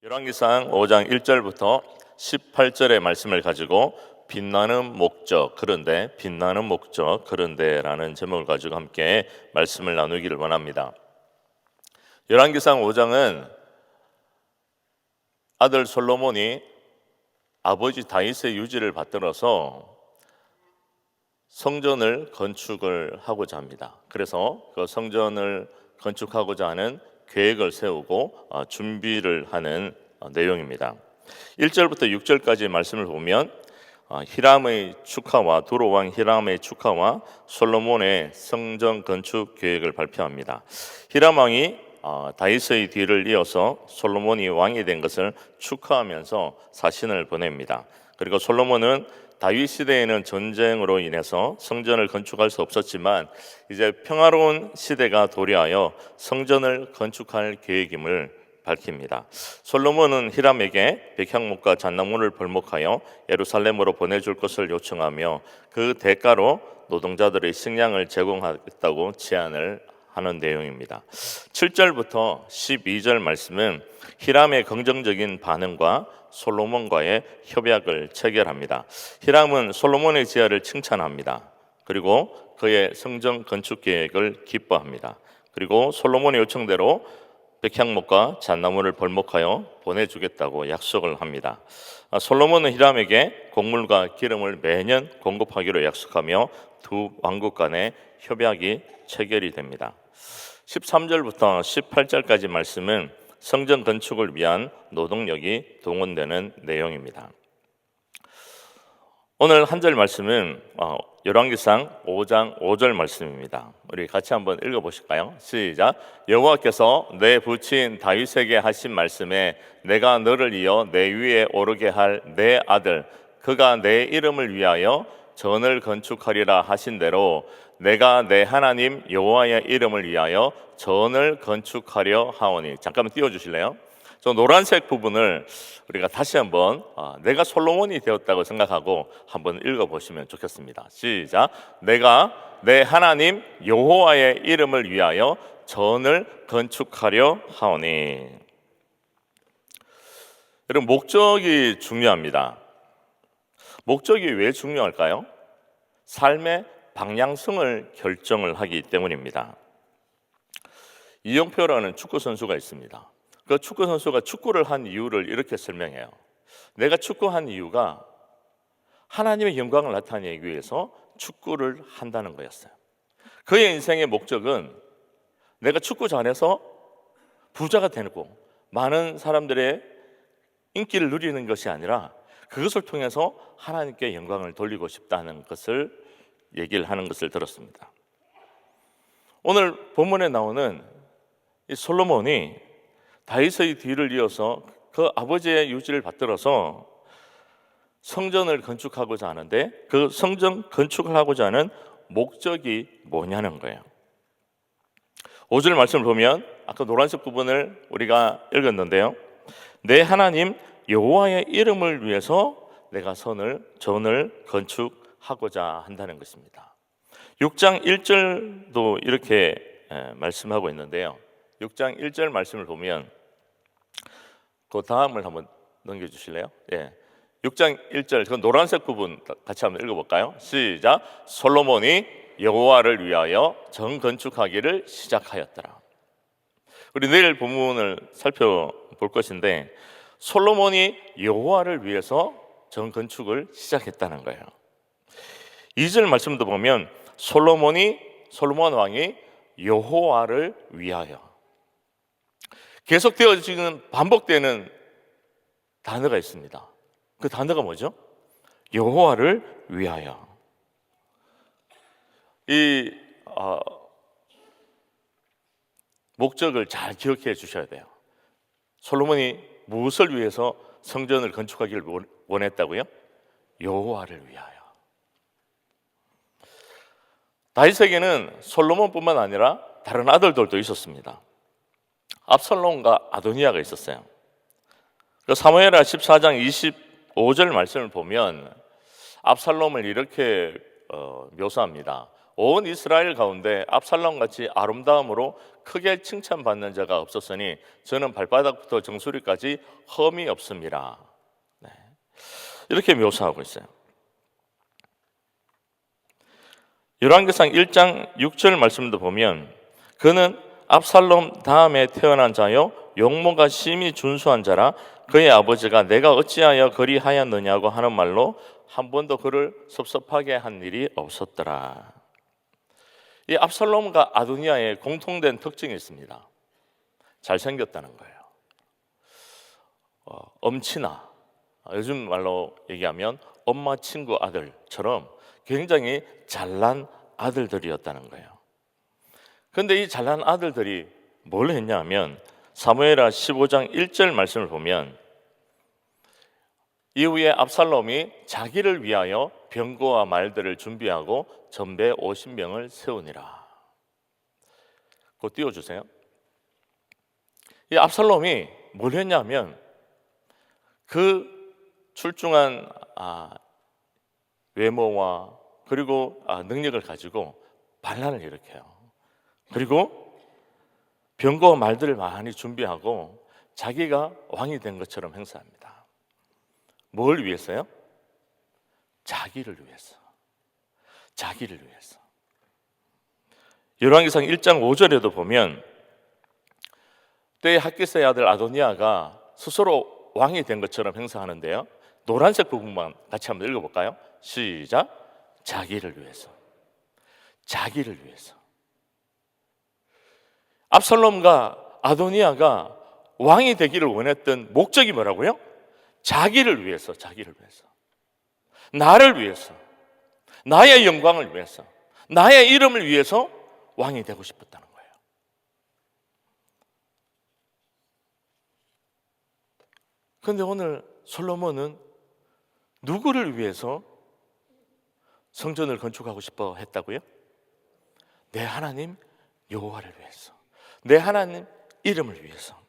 열왕기상 5장 1절부터 18절의 말씀을 가지고 빛나는 목적 그런데라는 제목을 가지고 함께 말씀을 나누기를 원합니다. 열왕기상 5장은 아들 솔로몬이 아버지 다윗의 유지를 받들어서 성전을 건축을 하고자 합니다. 그래서 그 성전을 건축하고자 하는 계획을 세우고 준비를 하는 내용입니다. 1절부터 6절까지 말씀을 보면 히람의 축하와 두로왕 히람의 축하와 솔로몬의 성전 건축 계획을 발표합니다. 히람 왕이 다윗의 뒤를 이어서 솔로몬이 왕이 된 것을 축하하면서 사신을 보냅니다. 그리고 솔로몬은 다윗 시대에는 전쟁으로 인해서 성전을 건축할 수 없었지만 이제 평화로운 시대가 도래하여 성전을 건축할 계획임을 밝힙니다. 솔로몬은 히람에게 백향목과 잣나무를 벌목하여 예루살렘으로 보내줄 것을 요청하며 그 대가로 노동자들의 식량을 제공하겠다고 제안을 하는 내용입니다. 7절부터 12절 말씀은 히람의 긍정적인 반응과 솔로몬과의 협약을 체결합니다. 히람은 솔로몬의 지혜를 칭찬합니다. 그리고 그의 성전 건축 계획을 기뻐합니다. 그리고 솔로몬의 요청대로 백향목과 잣나무를 벌목하여 보내주겠다고 약속을 합니다. 솔로몬은 히람에게 곡물과 기름을 매년 공급하기로 약속하며 두 왕국 간의 협약이 체결이 됩니다. 13절부터 18절까지 말씀은 성전 건축을 위한 노동력이 동원되는 내용입니다. 오늘 한 절 말씀은 열왕기상 5장 5절 말씀입니다. 우리 같이 한번 읽어보실까요? 시작. 여호와께서 내 부친 다윗에게 하신 말씀에 내가 너를 이어 내 위에 오르게 할 내 아들 그가 내 이름을 위하여 전을 건축하리라 하신 대로 내가 내 하나님 여호와의 이름을 위하여 전을 건축하려 하오니. 잠깐만 띄워주실래요? 저 노란색 부분을 우리가 다시 한번 내가 솔로몬이 되었다고 생각하고 한번 읽어보시면 좋겠습니다. 시작. 내가 내 하나님 여호와의 이름을 위하여 전을 건축하려 하오니. 여러분, 목적이 중요합니다. 목적이 왜 중요할까요? 삶의 방향성을 결정을 하기 때문입니다. 이영표라는 축구 선수가 있습니다. 그 축구 선수가 축구를 한 이유를 이렇게 설명해요. 내가 축구한 이유가 하나님의 영광을 나타내기 위해서 축구를 한다는 거였어요. 그의 인생의 목적은 내가 축구 잘해서 부자가 되고 많은 사람들의 인기를 누리는 것이 아니라 그것을 통해서 하나님께 영광을 돌리고 싶다는 것을 얘기를 하는 것을 들었습니다. 오늘 본문에 나오는 이 솔로몬이 다윗의 뒤를 이어서 그 아버지의 유지를 받들어서 성전을 건축하고자 하는데 그 성전 건축을 하고자 하는 목적이 뭐냐는 거예요. 5절 말씀을 보면 아까 노란색 부분을 우리가 읽었는데요. 내 하나님 여호와의 이름을 위해서 내가 전을 건축하고자 한다는 것입니다. 6장 1절도 이렇게 말씀하고 있는데요. 6장 1절 말씀을 보면 그 다음을 한번 넘겨주실래요? 6장 1절 그 노란색 부분 같이 한번 읽어볼까요? 시작. 솔로몬이 여호와를 위하여 전 건축하기를 시작하였더라. 우리 내일 본문을 살펴볼 것인데 솔로몬이 여호와를 위해서 전 건축을 시작했다는 거예요. 2절 말씀도 보면 솔로몬 왕이 여호와를 위하여 계속 되어지는 반복되는 단어가 있습니다. 그 단어가 뭐죠? 여호와를 위하여. 이 목적을 잘 기억해 주셔야 돼요. 솔로몬이 무엇을 위해서 성전을 건축하기를 원했다고요? 여호와를 위하여. 다윗에게는 솔로몬뿐만 아니라 다른 아들들도 있었습니다. 압살롬과 아도니아가 있었어요. 사무엘하 14장 25절 말씀을 보면 압살롬을 이렇게 묘사합니다. 온 이스라엘 가운데 압살롬 같이 아름다움으로 크게 칭찬받는 자가 없었으니 저는 발바닥부터 정수리까지 흠이 없습니다. 네. 이렇게 묘사하고 있어요. 열왕기상 1장 6절 말씀도 보면 그는 압살롬 다음에 태어난 자요 용모가 심히 준수한 자라 그의 아버지가 내가 어찌하여 그리하였느냐고 하는 말로 한 번도 그를 섭섭하게 한 일이 없었더라. 이 압살롬과 아도니아의 공통된 특징이 있습니다. 잘생겼다는 거예요. 엄친아, 요즘 말로 얘기하면 엄마 친구 아들처럼 굉장히 잘난 아들들이었다는 거예요. 그런데 이 잘난 아들들이 뭘 했냐면 사무엘하 15장 1절 말씀을 보면 이후에 압살롬이 자기를 위하여 병거와 말들을 준비하고 전배 50명을 세우니라. 그거 띄워주세요. 이 압살롬이 뭘 했냐면 그 출중한 외모와 그리고 능력을 가지고 반란을 일으켜요. 그리고 병거와 말들을 많이 준비하고 자기가 왕이 된 것처럼 행사합니다. 뭘 위해서요? 자기를 위해서. 자기를 위해서. 열왕기상 1장 5절에도 보면 때에 핫기스의 아들 아도니아가 스스로 왕이 된 것처럼 행사하는데요. 노란색 부분만 같이 한번 읽어볼까요? 시작. 자기를 위해서. 자기를 위해서. 압살롬과 아도니아가 왕이 되기를 원했던 목적이 뭐라고요? 자기를 위해서, 자기를 위해서. 나를 위해서. 나의 영광을 위해서. 나의 이름을 위해서 왕이 되고 싶었다는 거예요. 그런데 오늘 솔로몬은 누구를 위해서 성전을 건축하고 싶어 했다고요? 내 하나님 여호와를 위해서. 내 하나님 이름을 위해서.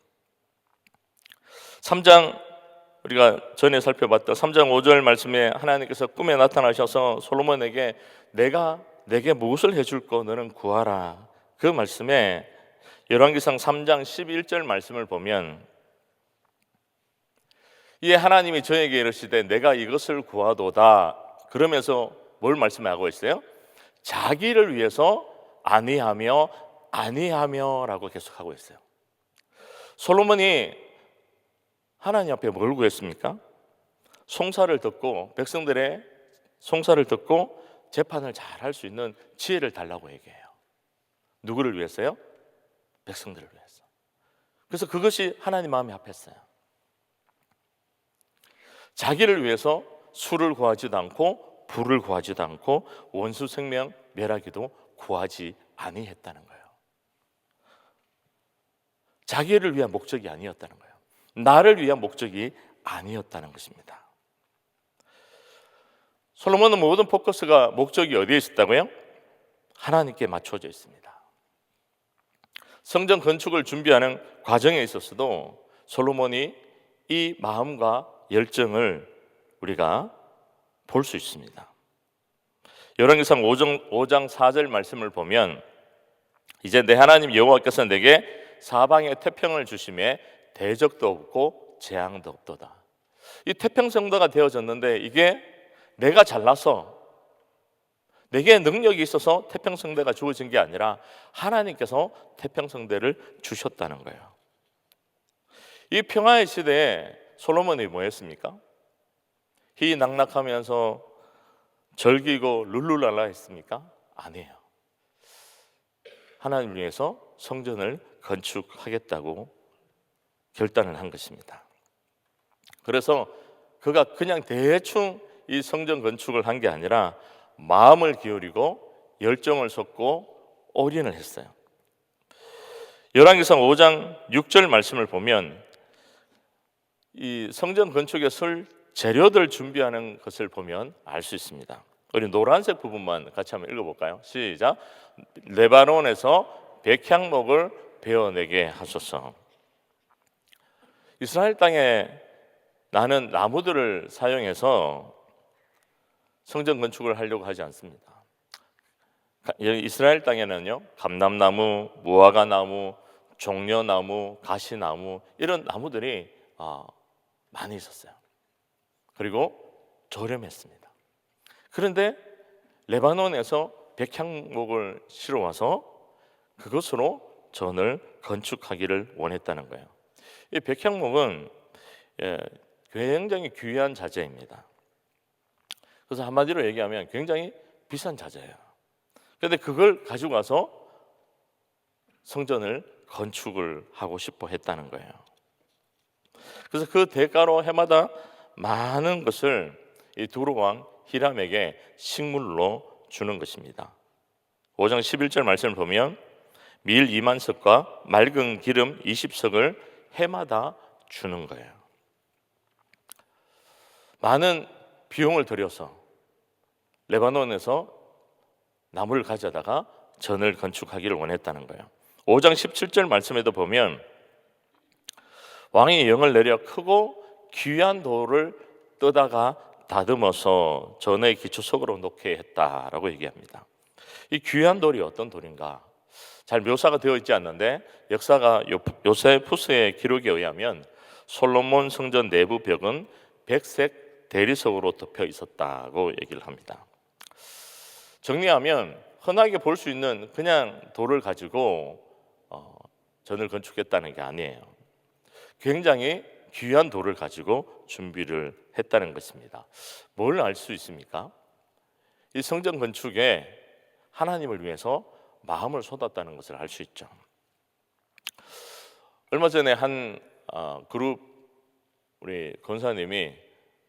3장 우리가 전에 살펴봤던 3장 5절 말씀에 하나님께서 꿈에 나타나셔서 솔로몬에게 내가 내게 무엇을 해줄 거 너는 구하라. 그 말씀에 열왕기상 3장 11절 말씀을 보면 이에 하나님이 저에게 이르시되 내가 이것을 구하도다. 그러면서 뭘 말씀하고 있어요? 자기를 위해서 아니하며라고 계속하고 있어요. 솔로몬이 하나님 앞에 뭘 구했습니까? 송사를 듣고 백성들의 송사를 듣고 재판을 잘 할 수 있는 지혜를 달라고 얘기해요. 누구를 위해서요? 백성들을 위해서. 그래서 그것이 하나님 마음에 합했어요. 자기를 위해서 술을 구하지도 않고 불을 구하지도 않고 원수 생명 멸하기도 구하지 아니했다는 거예요. 자기를 위한 목적이 아니었다는 거예요. 나를 위한 목적이 아니었다는 것입니다. 솔로몬은 모든 포커스가 목적이 어디에 있었다고요? 하나님께 맞춰져 있습니다. 성전 건축을 준비하는 과정에 있어서도 솔로몬이 이 마음과 열정을 우리가 볼 수 있습니다. 열왕기상 5장 4절 말씀을 보면 이제 내 하나님 여호와께서 내게 사방에 태평을 주심에 대적도 없고 재앙도 없도다. 이 태평성도가 되어졌는데 이게 내가 잘나서 내게 능력이 있어서 태평성대가 주어진 게 아니라 하나님께서 태평성대를 주셨다는 거예요. 이 평화의 시대에 솔로몬이 뭐 했습니까? 희낙낙하면서 즐기고 룰루랄라 했습니까? 아니에요. 하나님을 위해서 성전을 건축하겠다고 결단을 한 것입니다. 그래서 그가 그냥 대충 이 성전 건축을 한 게 아니라 마음을 기울이고 열정을 쏟고 올인을 했어요. 열왕기상 5장 6절 말씀을 보면 이 성전 건축에 쓸 재료들 준비하는 것을 보면 알 수 있습니다. 우리 노란색 부분만 같이 한번 읽어볼까요? 시작. 레바논에서 백향목을 베어내게 하소서. 이스라엘 땅에 나는 나무들을 사용해서 성전 건축을 하려고 하지 않습니다. 이스라엘 땅에는요, 감람나무, 무화과나무, 종려나무, 가시나무 이런 나무들이 많이 있었어요. 그리고 저렴했습니다. 그런데 레바논에서 백향목을 실어와서 그것으로 전을 건축하기를 원했다는 거예요. 이 백향목은 굉장히 귀한 자재입니다. 그래서 한마디로 얘기하면 굉장히 비싼 자재예요. 그런데 그걸 가지고 와서 성전을 건축을 하고 싶어 했다는 거예요. 그래서 그 대가로 해마다 많은 것을 이 두로 왕 히람에게 식물로 주는 것입니다. 5장 11절 말씀을 보면 밀 2만 석과 맑은 기름 20석을 해마다 주는 거예요. 많은 비용을 들여서 레바논에서 나무를 가져다가 전을 건축하기를 원했다는 거예요. 5장 17절 말씀에도 보면 왕이 영을 내려 크고 귀한 돌을 떠다가 다듬어서 전의 기초석으로 놓게 했다라고 얘기합니다. 이 귀한 돌이 어떤 돌인가? 잘 묘사가 되어 있지 않는데 역사가 요세푸스의 기록에 의하면 솔로몬 성전 내부 벽은 백색 대리석으로 덮여 있었다고 얘기를 합니다. 정리하면 흔하게 볼 수 있는 그냥 돌을 가지고 전을 건축했다는 게 아니에요. 굉장히 귀한 돌을 가지고 준비를 했다는 것입니다. 뭘 알 수 있습니까? 이 성전 건축에 하나님을 위해서 마음을 쏟았다는 것을 알 수 있죠. 얼마 전에 한 그룹 우리 권사님이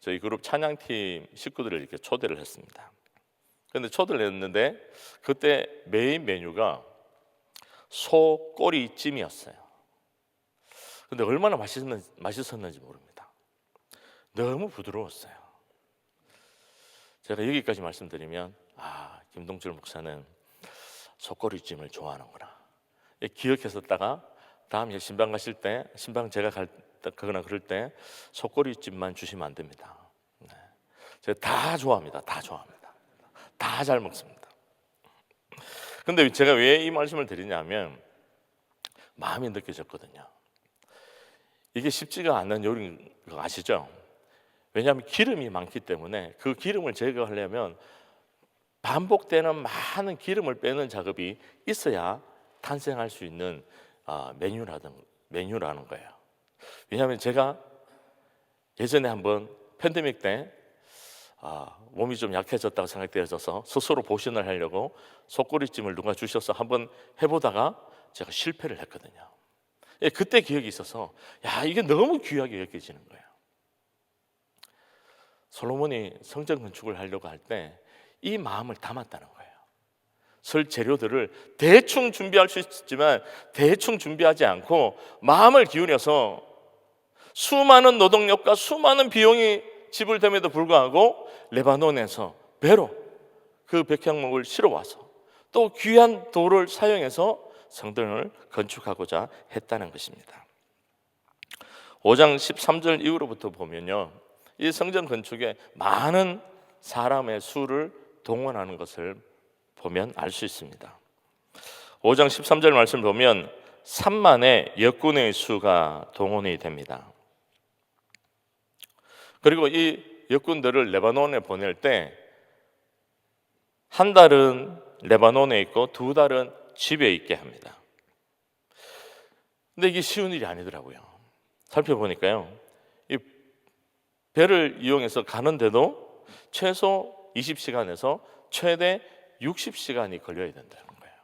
저희 그룹 찬양팀 식구들을 이렇게 초대를 했습니다. 그런데 초대를 했는데 그때 메인 메뉴가 소꼬리찜이었어요. 근데 얼마나 맛있었는지 모릅니다. 너무 부드러웠어요. 제가 여기까지 말씀드리면 김동철 목사는 소꼬리찜을 좋아하는구나 기억했었다가 다음에 신방 가실 때, 신방 제가 가거나 그럴 때 소꼬리찜만 주시면 안 됩니다. 제가 다 좋아합니다. 다 잘 먹습니다. 근데 제가 왜 이 말씀을 드리냐면 마음이 느껴졌거든요. 이게 쉽지가 않은 요리인 거 아시죠? 왜냐하면 기름이 많기 때문에 그 기름을 제거하려면 반복되는 많은 기름을 빼는 작업이 있어야 탄생할 수 있는 메뉴라는 거예요. 왜냐하면 제가 예전에 한번 팬데믹 때 몸이 좀 약해졌다고 생각되어져서 스스로 보신을 하려고 속꼬리찜을 누가 주셔서 한번 해보다가 제가 실패를 했거든요. 그때 기억이 있어서 이게 너무 귀하게 여겨지는 거예요. 솔로몬이 성전 건축을 하려고 할 때 이 마음을 담았다는 거예요. 설 재료들을 대충 준비할 수 있지만 대충 준비하지 않고 마음을 기울여서 수많은 노동력과 수많은 비용이 지불됨에도 불구하고 레바논에서 배로 그 백향목을 실어와서 또 귀한 돌을 사용해서 성전을 건축하고자 했다는 것입니다. 5장 13절 이후로부터 보면요, 이 성전 건축에 많은 사람의 수를 동원하는 것을 보면 알 수 있습니다. 5장 13절 말씀 보면 3만의 역군의 수가 동원이 됩니다. 그리고 이 역군들을 레바논에 보낼 때 한 달은 레바논에 있고 2달은 집에 있게 합니다. 근데 이게 쉬운 일이 아니더라고요. 살펴보니까요, 이 배를 이용해서 가는데도 최소 20시간에서 최대 60시간이 걸려야 된다는 거예요.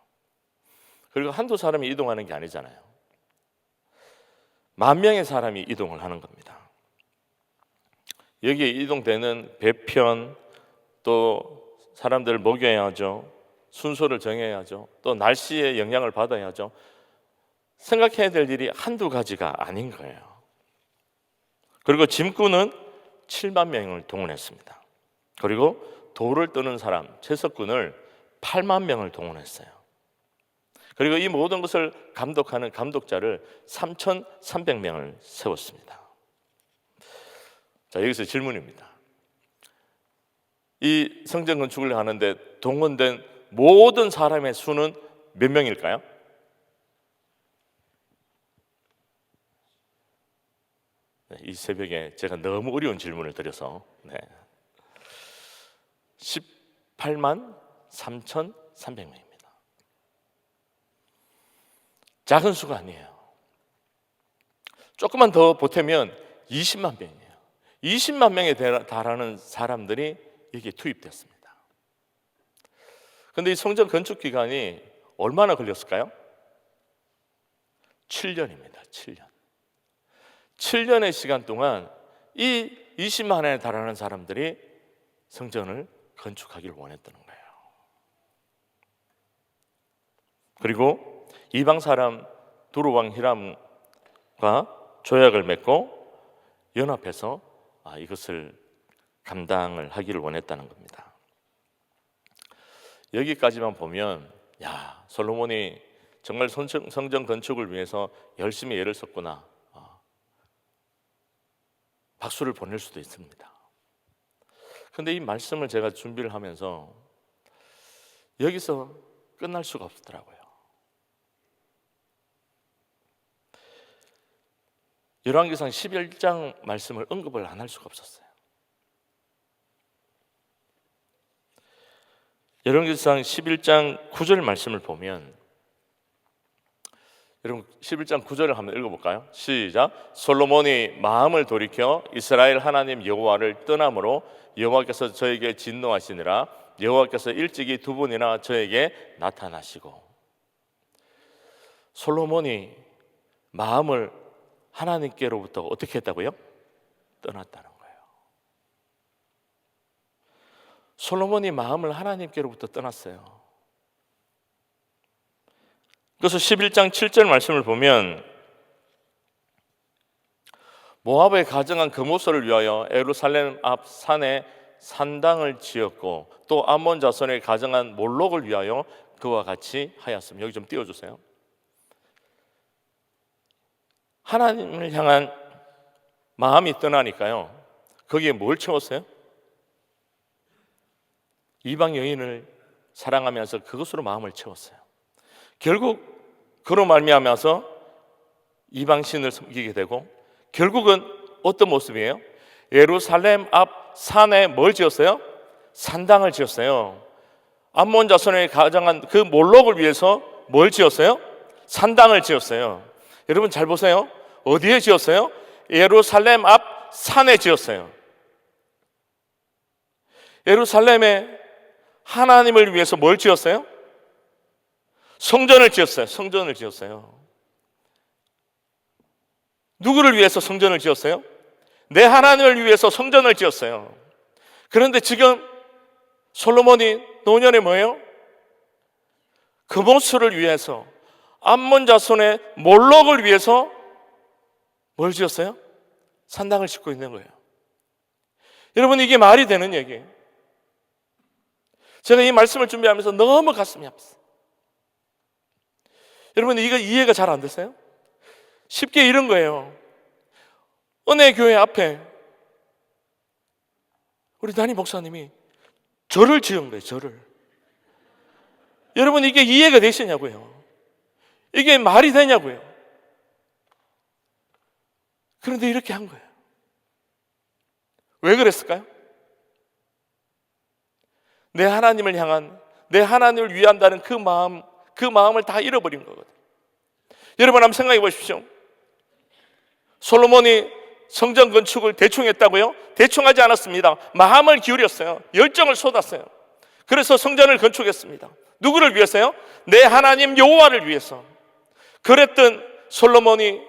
그리고 한두 사람이 이동하는 게 아니잖아요. 10,000명의 사람이 이동을 하는 겁니다. 여기에 이동되는 배편, 또 사람들을 먹여야 하죠. 순서를 정해야 하죠. 또 날씨의 영향을 받아야 하죠. 생각해야 될 일이 한두 가지가 아닌 거예요. 그리고 짐꾼은 7만 명을 동원했습니다. 그리고 돌을 뜨는 사람, 채석꾼을 8만 명을 동원했어요. 그리고 이 모든 것을 감독하는 감독자를 3,300명을 세웠습니다. 자, 여기서 질문입니다. 이 성전 건축을 하는데 동원된 모든 사람의 수는 몇 명일까요? 이 새벽에 제가 너무 어려운 질문을 드려서 18만 3,300명입니다. 작은 수가 아니에요. 조금만 더 보태면 20만 명이에요. 20만 명에 달하는 사람들이 여기에 투입됐습니다. 그런데 이 성전 건축 기간이 얼마나 걸렸을까요? 7년입니다. 7년. 7년의 시간 동안 이 20만에 달하는 사람들이 성전을 건축하기를 원했다는 거예요. 그리고 이방 사람 두루 왕 히람과 조약을 맺고 연합해서 이것을 감당을 하기를 원했다는 겁니다. 여기까지만 보면 솔로몬이 정말 성전 건축을 위해서 열심히 애를 썼구나, 박수를 보낼 수도 있습니다. 그런데 이 말씀을 제가 준비를 하면서 여기서 끝날 수가 없더라고요. 열왕기상 11장 말씀을 언급을 안 할 수가 없었어요. 열왕기상 11장 9절 말씀을 보면, 여러분 11장 9절을 한번 읽어볼까요? 시작. 솔로몬이 마음을 돌이켜 이스라엘 하나님 여호와를 떠남으로 여호와께서 저에게 진노하시니라. 여호와께서 일찍이 두 번이나 저에게 나타나시고. 솔로몬이 마음을 하나님께로부터 어떻게 했다고요? 떠났다는 거예요. 솔로몬이 마음을 하나님께로부터 떠났어요. 그래서 11장 7절 말씀을 보면, 모압에 가정한 금오소를 위하여 예루살렘 앞 산에 산당을 지었고 또 암몬 자손에 가정한 몰록을 위하여 그와 같이 하였음. 여기 좀 띄워주세요. 하나님을 향한 마음이 떠나니까요, 거기에 뭘 채웠어요? 이방 여인을 사랑하면서 그것으로 마음을 채웠어요. 결국 그로 말미암아서 이방 신을 섬기게 되고, 결국은 어떤 모습이에요? 예루살렘 앞 산에 뭘 지었어요? 산당을 지었어요. 암몬 자손에 가정한 그 몰록을 위해서 뭘 지었어요? 산당을 지었어요. 여러분 잘 보세요. 어디에 지었어요? 예루살렘 앞 산에 지었어요. 예루살렘에 하나님을 위해서 뭘 지었어요? 성전을 지었어요. 성전을 지었어요. 누구를 위해서 성전을 지었어요? 내 하나님을 위해서 성전을 지었어요. 그런데 지금 솔로몬이 노년에 뭐예요? 금오수를 위해서, 암몬 자손의 몰록을 위해서 뭘 지었어요? 산당을 짓고 있는 거예요. 여러분, 이게 말이 되는 얘기예요. 제가 이 말씀을 준비하면서 너무 가슴이 아팠어요. 여러분, 이거 이해가 잘 안 되세요? 쉽게 이런 거예요. 은혜교회 앞에 우리 담임 목사님이 절을 지은 거예요. 절을. 여러분, 이게 이해가 되시냐고요? 이게 말이 되냐고요? 그런데 이렇게 한 거예요. 왜 그랬을까요? 내 하나님을 향한, 내 하나님을 위한다는 그 마음을 다 잃어버린 거거든요. 여러분 한번 생각해 보십시오. 솔로몬이 성전 건축을 대충 했다고요? 대충 하지 않았습니다. 마음을 기울였어요. 열정을 쏟았어요. 그래서 성전을 건축했습니다. 누구를 위해서요? 내 하나님 여호와를 위해서. 그랬던 솔로몬이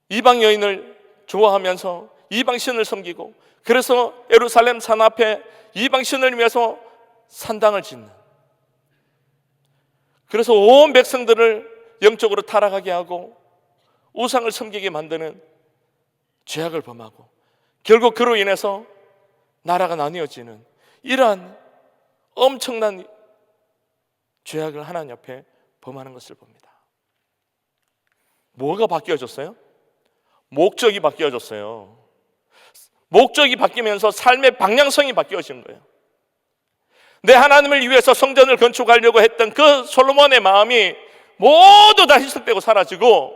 이방 여인을 좋아하면서 이방 신을 섬기고, 그래서 예루살렘 산 앞에 이방 신을 위해서 산당을 짓는, 그래서 온 백성들을 영적으로 타락하게 하고 우상을 섬기게 만드는 죄악을 범하고, 결국 그로 인해서 나라가 나뉘어지는 이러한 엄청난 죄악을 하나님 앞에 범하는 것을 봅니다. 뭐가 바뀌어졌어요? 목적이 바뀌어졌어요. 목적이 바뀌면서 삶의 방향성이 바뀌어진 거예요. 내 하나님을 위해서 성전을 건축하려고 했던 그 솔로몬의 마음이 모두 다 희석되고 사라지고,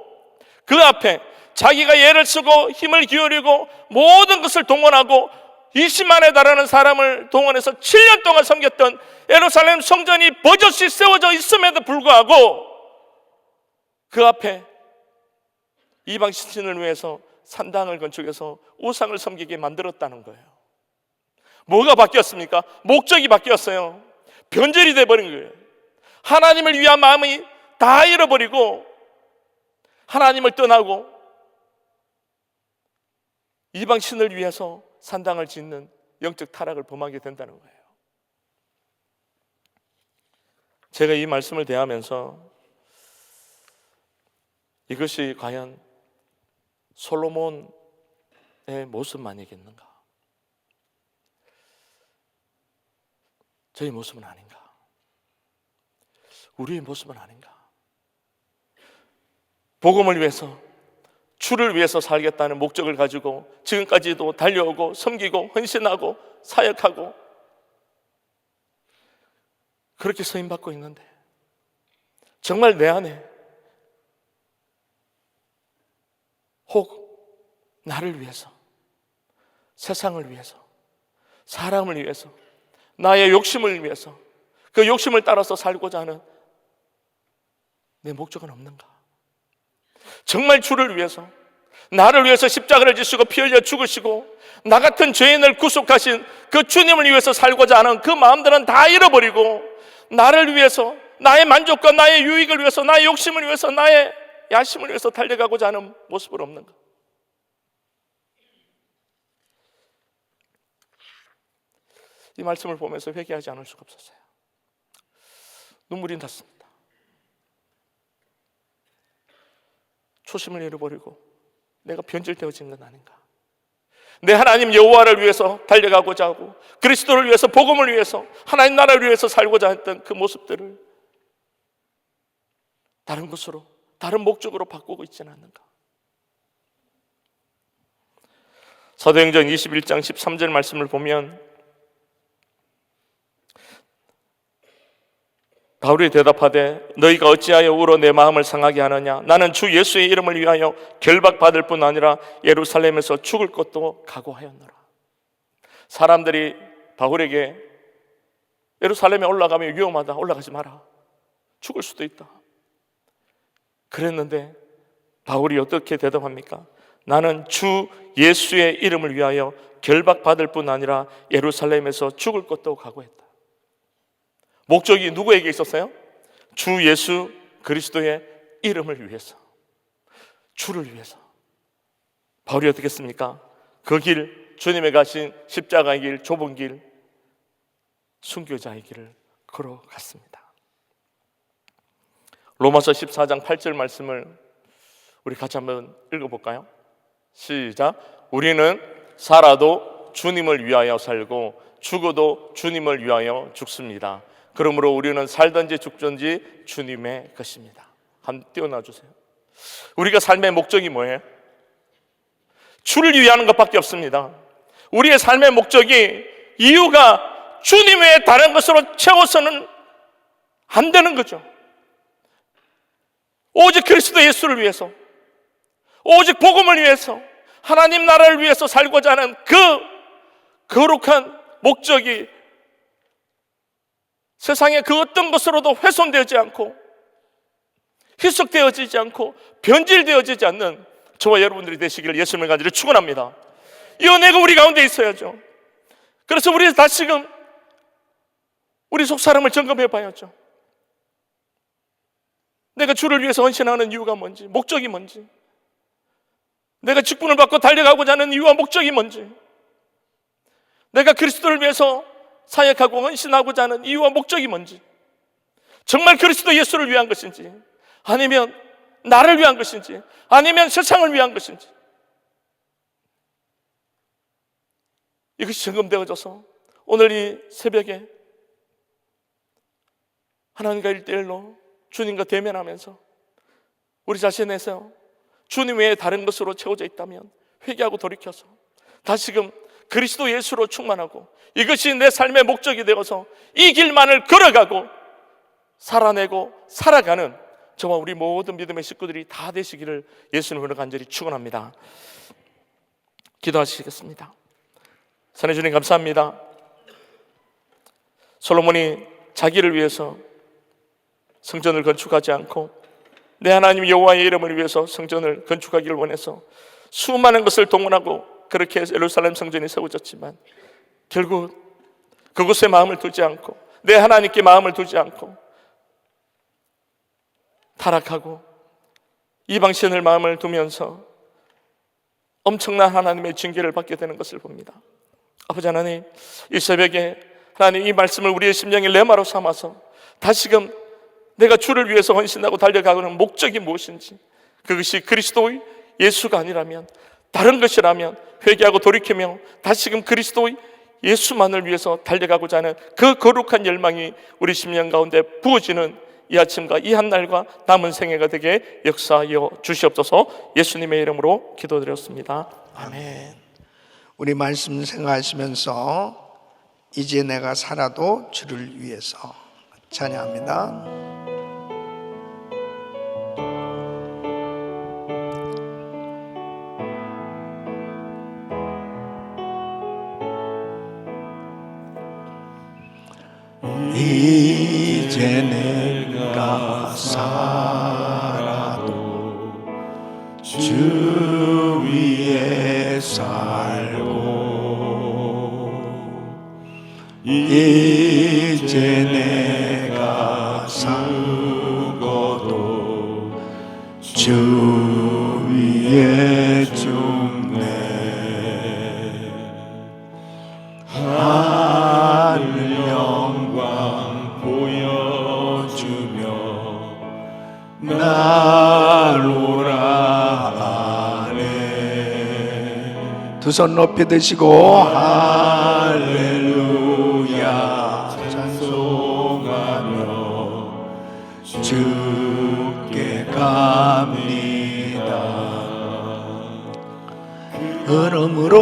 그 앞에 자기가 애를 쓰고 힘을 기울이고 모든 것을 동원하고 20만에 달하는 사람을 동원해서 7년 동안 섬겼던 예루살렘 성전이 버젓이 세워져 있음에도 불구하고 그 앞에 이방 신신을 위해서 산당을 건축해서 우상을 섬기게 만들었다는 거예요. 뭐가 바뀌었습니까? 목적이 바뀌었어요. 변절이 돼버린 거예요. 하나님을 위한 마음이 다 잃어버리고 하나님을 떠나고 이방 신을 위해서 산당을 짓는 영적 타락을 범하게 된다는 거예요. 제가 이 말씀을 대하면서 이것이 과연 솔로몬의 모습만이겠는가? 저희 모습은 아닌가? 우리의 모습은 아닌가? 복음을 위해서, 주를 위해서 살겠다는 목적을 가지고 지금까지도 달려오고 섬기고 헌신하고 사역하고 그렇게 쓰임받고 있는데, 정말 내 안에 혹 나를 위해서, 세상을 위해서, 사람을 위해서, 나의 욕심을 위해서, 그 욕심을 따라서 살고자 하는 내 목적은 없는가? 정말 주를 위해서, 나를 위해서 십자가를 지시고 피 흘려 죽으시고 나 같은 죄인을 구속하신 그 주님을 위해서 살고자 하는 그 마음들은 다 잃어버리고 나를 위해서, 나의 만족과 나의 유익을 위해서, 나의 욕심을 위해서, 나의 야심을 위해서 달려가고자 하는 모습은 없는가? 이 말씀을 보면서 회개하지 않을 수가 없었어요. 눈물이 났습니다. 초심을 잃어버리고 내가 변질되어진 건 아닌가? 내 하나님 여호와를 위해서 달려가고자 하고 그리스도를 위해서, 복음을 위해서, 하나님 나라를 위해서 살고자 했던 그 모습들을 다른 것으로, 다른 목적으로 바꾸고 있지는 않는가? 사도행전 21장 13절 말씀을 보면 바울이 대답하되 너희가 어찌하여 울어 내 마음을 상하게 하느냐? 나는 주 예수의 이름을 위하여 결박받을 뿐 아니라 예루살렘에서 죽을 것도 각오하였노라. 사람들이 바울에게 예루살렘에 올라가면 위험하다, 올라가지 마라, 죽을 수도 있다 그랬는데 바울이 어떻게 대답합니까? 나는 주 예수의 이름을 위하여 결박받을 뿐 아니라 예루살렘에서 죽을 것도 각오했다. 목적이 누구에게 있었어요? 주 예수 그리스도의 이름을 위해서, 주를 위해서. 바울이 어떻게 했습니까? 그 길, 주님의 가신 십자가의 길, 좁은 길, 순교자의 길을 걸어갔습니다. 로마서 14장 8절 말씀을 우리 같이 한번 읽어볼까요? 시작. 우리는 살아도 주님을 위하여 살고 죽어도 주님을 위하여 죽습니다. 그러므로 우리는 살든지 죽든지 주님의 것입니다. 한번 띄워놔 주세요. 우리가 삶의 목적이 뭐예요? 주를 위하는 것밖에 없습니다. 우리의 삶의 목적이, 이유가 주님 외에 다른 것으로 채워서는 안 되는 거죠. 오직 그리스도 예수를 위해서, 오직 복음을 위해서, 하나님 나라를 위해서 살고자 하는 그 거룩한 목적이 세상의 그 어떤 것으로도 훼손되지 않고 희석되어지지 않고 변질되어지지 않는 저와 여러분들이 되시기를 예수님을 간절히 축원합니다. 이 은혜가 우리 가운데 있어야죠. 그래서 우리 다시금 우리 속사람을 점검해 봐야죠. 내가 주를 위해서 헌신하는 이유가 뭔지, 목적이 뭔지, 내가 직분을 받고 달려가고자 하는 이유와 목적이 뭔지, 내가 그리스도를 위해서 사역하고 헌신하고자 하는 이유와 목적이 뭔지, 정말 그리스도 예수를 위한 것인지, 아니면 나를 위한 것인지, 아니면 세상을 위한 것인지, 이것이 점검되어져서 오늘 이 새벽에 하나님과 1:1로 주님과 대면하면서 우리 자신에서 주님 외에 다른 것으로 채워져 있다면 회개하고 돌이켜서 다시금 그리스도 예수로 충만하고 이것이 내 삶의 목적이 되어서 이 길만을 걸어가고 살아내고 살아가는 저와 우리 모든 믿음의 식구들이 다 되시기를 예수님으로 간절히 축원합니다. 기도하시겠습니다. 선해 주님 감사합니다. 솔로몬이 자기를 위해서 성전을 건축하지 않고 내 하나님 여호와의 이름을 위해서 성전을 건축하기를 원해서 수많은 것을 동원하고 그렇게 예루살렘 성전이 세워졌지만 결국 그곳에 마음을 두지 않고 내 하나님께 마음을 두지 않고 타락하고 이방신을 마음을 두면서 엄청난 하나님의 징계를 받게 되는 것을 봅니다. 아버지 하나님, 이 새벽에 하나님 이 말씀을 우리의 심령의 레마로 삼아서 다시금 내가 주를 위해서 헌신하고 달려가는 목적이 무엇인지, 그것이 그리스도의 예수가 아니라면, 다른 것이라면 회개하고 돌이키며 다시금 그리스도의 예수만을 위해서 달려가고자 하는 그 거룩한 열망이 우리 심령 가운데 부어지는 이 아침과 이 한날과 남은 생애가 되게 역사하여 주시옵소서. 예수님의 이름으로 기도드렸습니다. 아멘. 우리 말씀 생각하시면서 이제 내가 살아도 주를 위해서 찬양합니다. 이제 내가 살아도 주 위에 살고 이제 내가 죽어도 주 위에 죽네. 하늘 영광 보여주며 날 오라네. 두 손 높이 드시고 할렐루야 찬송하며 주께 갑니다. 그러므로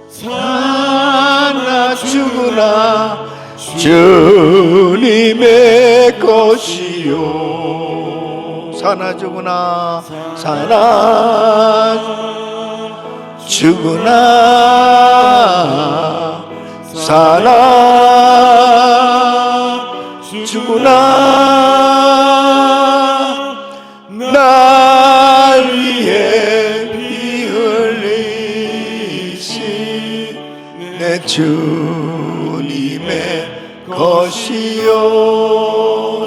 사나 죽으나 주님의 것이요. 사나 죽으나 사나 죽으나 사나 죽으나 날 위해 피 흘리신 내 주님의 것이요.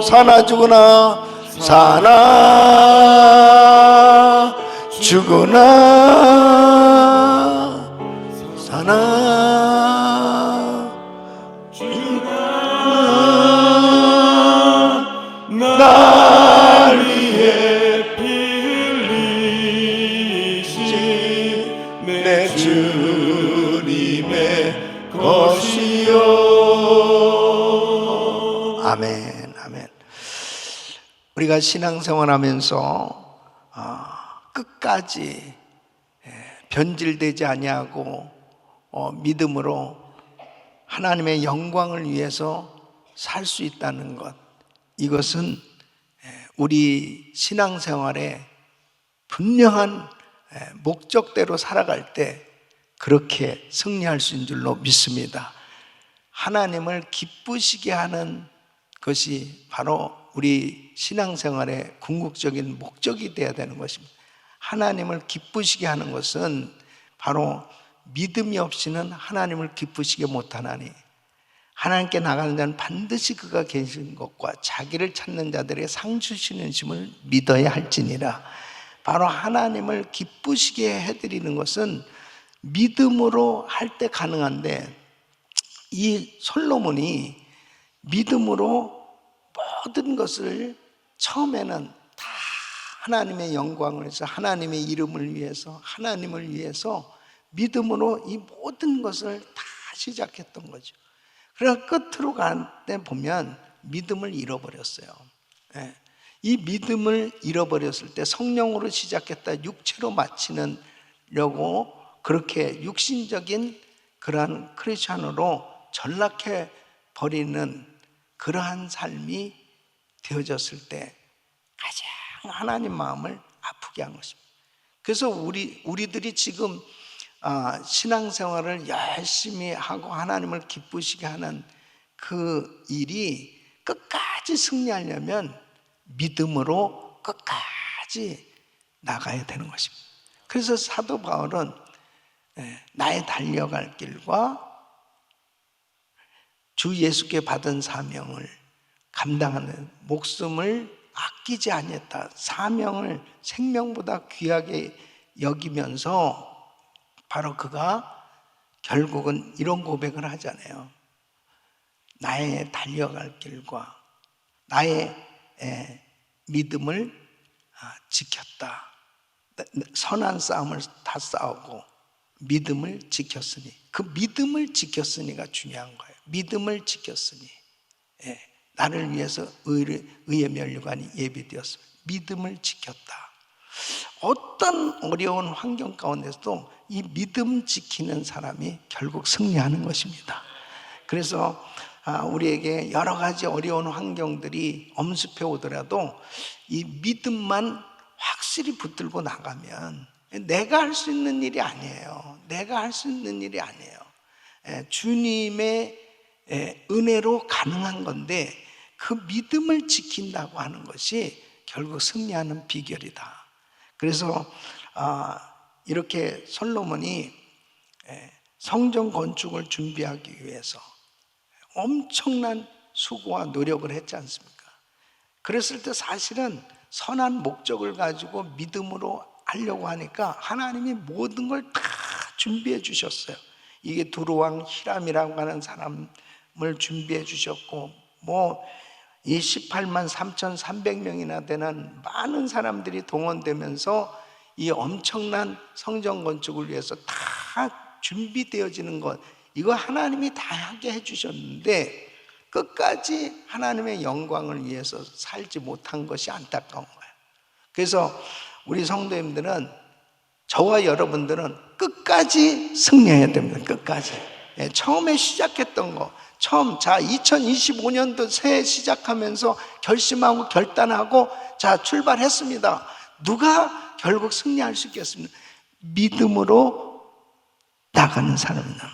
사나 죽으나 사나 죽으나 사나 죽으나 날 위해 피 흘리신 내 주님의 것이요. 아멘, 아멘. 우리가 신앙생활하면서 끝까지 변질되지 아니하고 믿음으로 하나님의 영광을 위해서 살 수 있다는 것, 이것은 우리 신앙생활의 분명한 목적대로 살아갈 때 그렇게 승리할 수 있는 줄로 믿습니다. 하나님을 기쁘시게 하는 것이 바로 우리 신앙생활의 궁극적인 목적이 되어야 되는 것입니다. 하나님을 기쁘시게 하는 것은 바로 믿음이 없이는 하나님을 기쁘시게 못하나니 하나님께 나가는 자는 반드시 그가 계신 것과 자기를 찾는 자들의 상 주시는 심을 믿어야 할지니라. 바로 하나님을 기쁘시게 해드리는 것은 믿음으로 할 때 가능한데, 이 솔로몬이 믿음으로 모든 것을 처음에는 다 하나님의 영광을 위해서, 하나님의 이름을 위해서, 하나님을 위해서 믿음으로 이 모든 것을 다 시작했던 거죠. 그러나 끝으로 갈 때 보면 믿음을 잃어버렸어요. 이 믿음을 잃어버렸을 때 성령으로 시작했다 육체로 마치는 하려고 그렇게 육신적인 그러한 크리스찬으로 전락해 버리는 그러한 삶이 되어졌을 때 가장 하나님 마음을 아프게 한 것입니다. 그래서 우리들이 지금 신앙생활을 열심히 하고 하나님을 기쁘시게 하는 그 일이 끝까지 승리하려면 믿음으로 끝까지 나가야 되는 것입니다. 그래서 사도 바울은 나의 달려갈 길과 주 예수께 받은 사명을 감당하는 목숨을 아끼지 아니했다. 사명을 생명보다 귀하게 여기면서 바로 그가 결국은 이런 고백을 하잖아요. 나의 달려갈 길과 나의 믿음을 지켰다. 선한 싸움을 다 싸우고 믿음을 지켰으니, 그 믿음을 지켰으니가 중요한 거예요. 믿음을 지켰으니, 나를 위해서 의의 면류관이 예비되었습니다. 믿음을 지켰다. 어떤 어려운 환경 가운데서도 이 믿음 지키는 사람이 결국 승리하는 것입니다. 그래서 우리에게 여러 가지 어려운 환경들이 엄습해 오더라도 이 믿음만 확실히 붙들고 나가면 내가 할 수 있는 일이 아니에요. 내가 할 수 있는 일이 아니에요. 주님의 은혜로 가능한 건데 그 믿음을 지킨다고 하는 것이 결국 승리하는 비결이다. 그래서 이렇게 솔로몬이 성전 건축을 준비하기 위해서 엄청난 수고와 노력을 했지 않습니까? 그랬을 때 사실은 선한 목적을 가지고 믿음으로 하려고 하니까 하나님이 모든 걸 다 준비해 주셨어요. 이게 두루왕 히람이라고 하는 사람을 준비해 주셨고, 이 18만 3,300명이나 되는 많은 사람들이 동원되면서 이 엄청난 성전 건축을 위해서 다 준비되어지는 것, 이거 하나님이 다 하게 해주셨는데 끝까지 하나님의 영광을 위해서 살지 못한 것이 안타까운 거예요. 그래서 우리 성도님들은, 저와 여러분들은 끝까지 승리해야 됩니다. 끝까지. 처음에 시작했던 거, 2025년도 새해 시작하면서 결심하고 결단하고 출발했습니다. 누가 결국 승리할 수 있겠습니까? 믿음으로 나가는 사람입니다.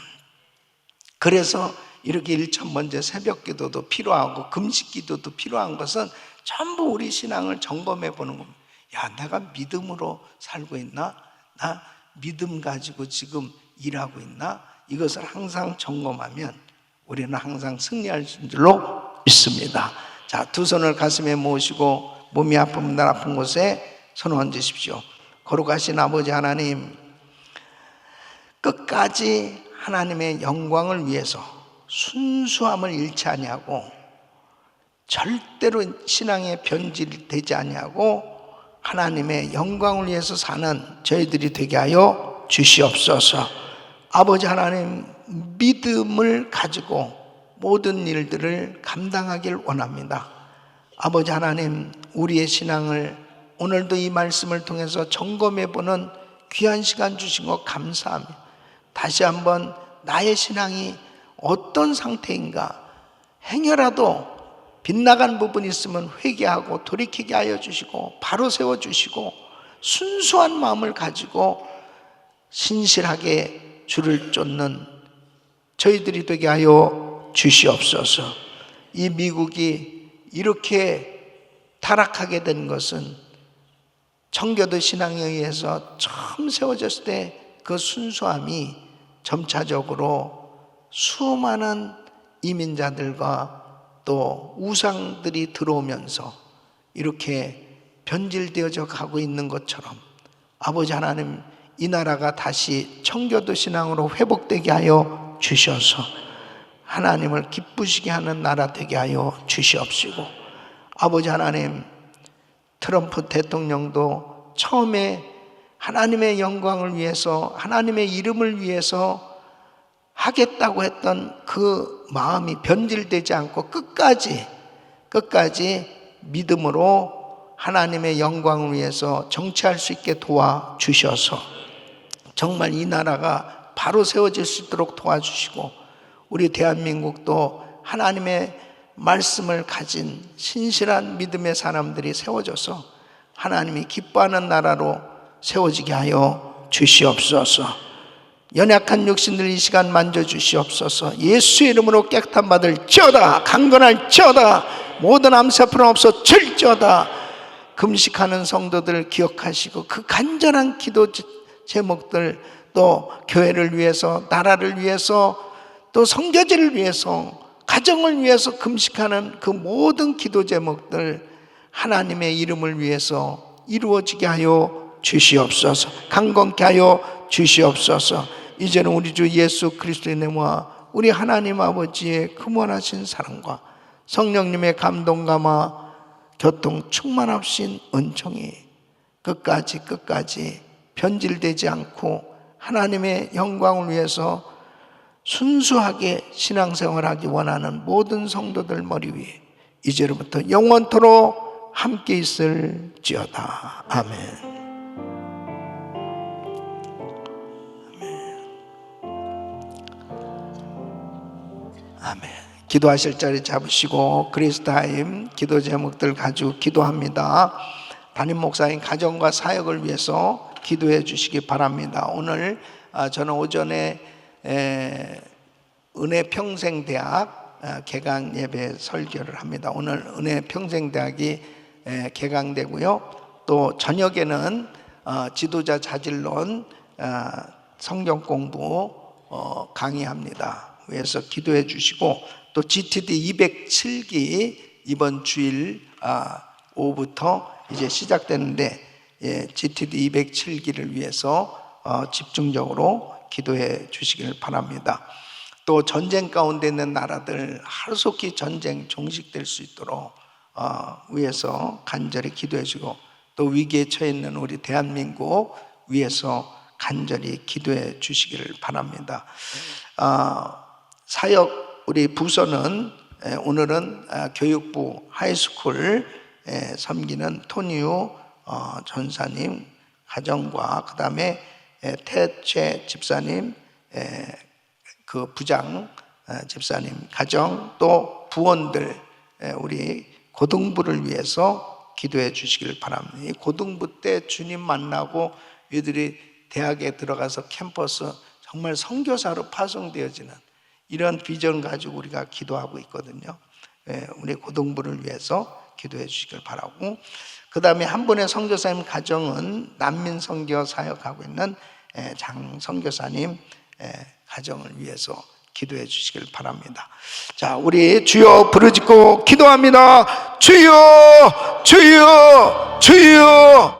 그래서 이렇게 일천번제 새벽 기도도 필요하고 금식 기도도 필요한 것은 전부 우리 신앙을 점검해 보는 겁니다. 야, 내가 믿음으로 살고 있나? 나 믿음 가지고 지금 일하고 있나? 이것을 항상 점검하면 우리는 항상 승리할 줄로 믿습니다. 자, 두 손을 가슴에 모으시고 몸이 아픈 날 아픈 곳에 손을 얹으십시오. 거룩하신 아버지 하나님, 끝까지 하나님의 영광을 위해서 순수함을 잃지 아니하고 절대로 신앙에 변질되지 아니하고 하나님의 영광을 위해서 사는 저희들이 되게 하여 주시옵소서. 아버지 하나님, 믿음을 가지고 모든 일들을 감당하길 원합니다. 아버지 하나님, 우리의 신앙을 오늘도 이 말씀을 통해서 점검해 보는 귀한 시간 주신 것 감사합니다. 다시 한번 나의 신앙이 어떤 상태인가, 행여라도 빗나간 부분이 있으면 회개하고 돌이키게 하여 주시고 바로 세워주시고 순수한 마음을 가지고 신실하게 주를 쫓는 저희들이 되게 하여 주시옵소서. 이 미국이 이렇게 타락하게 된 것은 청교도 신앙에 의해서 처음 세워졌을 때 그 순수함이 점차적으로 수많은 이민자들과 또 우상들이 들어오면서 이렇게 변질되어져 가고 있는 것처럼 아버지 하나님, 이 나라가 다시 청교도 신앙으로 회복되게 하여 주셔서 하나님을 기쁘시게 하는 나라 되게 하여 주시옵시고, 아버지 하나님, 트럼프 대통령도 처음에 하나님의 영광을 위해서 하나님의 이름을 위해서 하겠다고 했던 그 마음이 변질되지 않고 끝까지 믿음으로 하나님의 영광을 위해서 정치할 수 있게 도와주셔서 정말 이 나라가 바로 세워질 수 있도록 도와주시고, 우리 대한민국도 하나님의 말씀을 가진 신실한 믿음의 사람들이 세워져서 하나님이 기뻐하는 나라로 세워지게 하여 주시옵소서. 연약한 육신들 이 시간 만져주시옵소서. 예수의 이름으로 깨끗한 받을 지어다, 강건할 지어다, 모든 암세포는 없어 질지어다. 금식하는 성도들 기억하시고 그 간절한 기도 제목들, 또 교회를 위해서, 나라를 위해서, 또 선교지를 위해서, 가정을 위해서 금식하는 그 모든 기도 제목들 하나님의 이름을 위해서 이루어지게 하여 주시옵소서. 강건케 하여 주시옵소서. 이제는 우리 주 예수 그리스도의 은혜와 우리 하나님 아버지의 크무하신 사랑과 성령님의 감동감화 교통 충만하신 은총이 끝까지 변질되지 않고 하나님의 영광을 위해서 순수하게 신앙생활하기 원하는 모든 성도들 머리 위에 이제로부터 영원토록 함께 있을지어다. 아멘. 아멘. 기도하실 자리 잡으시고 그리스타임 기도 제목들 가지고 기도합니다. 담임 목사님 가정과 사역을 위해서 기도해 주시기 바랍니다. 오늘 저는 오전에 은혜평생대학 개강 예배 설교를 합니다. 오늘 은혜평생대학이 개강되고요. 또 저녁에는 지도자 자질론 성경 공부 강의합니다. 위해서 기도해 주시고, 또 GTD 207기 이번 주일 오후부터 이제 시작되는데 GTD 207기를 위해서 집중적으로 기도해 주시길 바랍니다. 또 전쟁 가운데 있는 나라들 하루속히 전쟁 종식될 수 있도록 위해서 간절히 기도해 주고, 또 위기에 처해 있는 우리 대한민국 위해서 간절히 기도해 주시기를 바랍니다. 사역 우리 부서는 오늘은 교육부 하이스쿨 섬기는 토니우 전사님 가정과 그 다음에 태채 집사님 그 부장 집사님 가정, 또 부원들 우리 고등부를 위해서 기도해 주시길 바랍니다. 이 고등부 때 주님 만나고 이들이 대학에 들어가서 캠퍼스 정말 선교사로 파송되어지는 이런 비전 가지고 우리가 기도하고 있거든요. 우리 고등부를 위해서 기도해 주시길 바라고, 그 다음에 한 분의 선교사님 가정은 난민 선교 사역하고 있는 장 선교사님 가정을 위해서 기도해 주시길 바랍니다. 자, 우리 주여 부르짖고 기도합니다. 주여, 주여, 주여.